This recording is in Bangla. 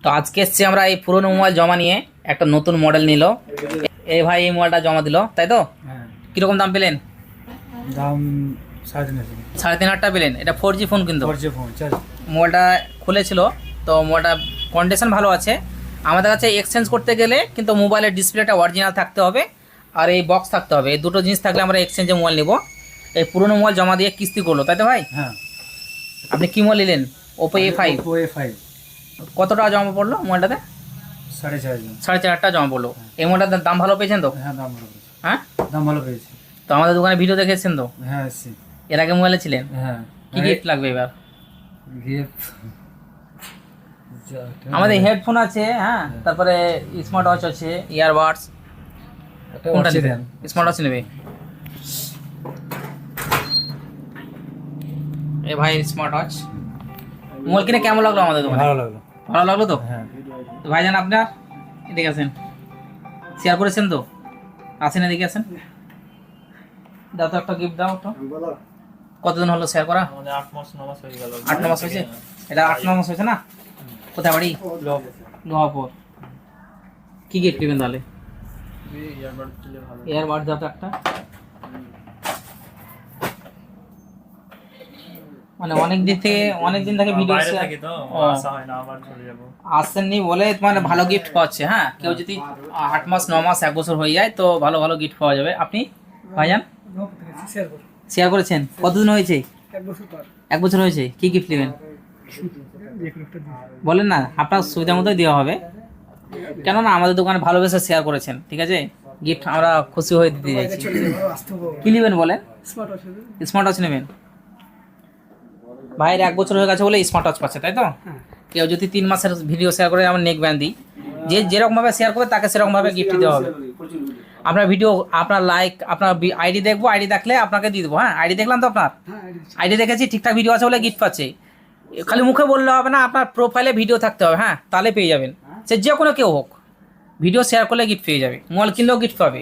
তো আজকে এসছি আমরা এই পুরনো মোবাইল জমা নিয়ে, একটা নতুন মডেল নিল এই ভাই, এই মোবাইলটা জমা দিল, তাই তো? হ্যাঁ, কীরকম দাম পেলেন? দাম 3,500 টাকা পেলেন। এটা 4G ফোন, কিন্তু 4G ফোন মোবাইলটা খুলেছিল, তো মোবাইলটা কন্ডিশন ভালো আছে। আমাদের কাছে এক্সচেঞ্জ করতে গেলে কিন্তু মোবাইলের ডিসপ্লেটা অরিজিনাল থাকতে হবে আর এই বক্স থাকতে হবে, এই দুটো জিনিস থাকলে আমরা এক্সচেঞ্জে মোবাইল নেব। এই পুরনো মোবাইল জমা দিয়ে কিস্তি করলো, তাই তো ভাই? হ্যাঁ। আপনি কী মোবাইল নিলেন? Oppo A5। কত টাকা জমা পড়লো মোবাইলটাতে? 4,500 টাকা জমা পড়লো। এই মোবাইলটার দাম ভালো পেয়েছেন তো? হ্যাঁ, দাম ভালো পেয়েছি। হ্যাঁ, দাম ভালো পেয়েছি। তো আমাদের দোকানে ভিডিও দেখেছেন তো? হ্যাঁ, এর আগে মোবাইলে ছিলেন? হ্যাঁ। কি গিফট লাগবে এবার? গিফট আমাদের হেডফোন আছে, হ্যাঁ, তারপরে স্মার্ট ওয়াচ আছে, ইয়ারবাডস। কোনটা নেবেন? স্মার্ট ওয়াচ নেবে এ ভাই, স্মার্ট ওয়াচ। মোবাইল কিনে কেমন লাগলো আমাদের দোকানে? ভালো লাগলো। ভালো লাগলো তো? হ্যাঁ। তো ভাইজান আপনার এদিকে আছেন, শেয়ার করেছেন তো? আসেন এদিকে আসেন, দাও তো একটা গিফট দাও তো। কতদিন হলো শেয়ার করা? 8-9 মাস হয়ে গেল। 8-9 মাস হয়েছে? এটা 8-9 মাস হয়েছে না? কোথায় বাড়ি? লোহাপুর। কি গিফট নেবেন তাহলে? এয়ারবাড দাও তো একটা। মানে অনেক দিন থেকে ভিডিও আসেননি বলে মানে ভালো গিফট পাচ্ছে। হ্যাঁ, কেউ যদি 8 মাস 9 মাস 1 বছর হয়ে যায় তো ভালো ভালো গিফট পাওয়া যাবে। আপনি ভাইজান শেয়ার করেছেন? কতদিন হয়েছে? 1 বছর হয়েছে। কি গিফট নেবেন বলেন না, আপনার সুবিধা মতোই দেওয়া হবে, কেননা আমাদের দোকানে ভালোবেসে শেয়ার করেছেন, ঠিক আছে? গিফট আমরা খুশি হয়ে দিতে যাচ্ছি। কি নেবেন বলেন? স্মার্ট ওয়াচ নেবেন? ভাইয়ের 1 বছর হয়ে গেছে বলে স্মার্ট ওয়াচ পাচ্ছে, তাই তো? কেউ যদি 3 মাসের ভিডিও শেয়ার করে আমরা নেক ব্যান্ড দিই, যে যেরকমভাবে শেয়ার করে তাকে সেরকমভাবে গিফট দেওয়া হবে। আপনার ভিডিও, আপনার লাইক, আপনার আইডি দেখবো, আইডি দেখলে আপনাকে দিয়ে দেবো। হ্যাঁ, আইডি দেখলাম তো আপনার? আইডি দেখেছি, ঠিকঠাক ভিডিও আছে বলে গিফট পাচ্ছে। খালি মুখে বললে হবে না, আপনার প্রোফাইলে ভিডিও থাকতে হবে, হ্যাঁ, তাহলে পেয়ে যাবেন। সে যে কোনো কেউ হোক, ভিডিও শেয়ার করলে গিফট পেয়ে যাবে, মোবাইল কিনলেও গিফট পাবে।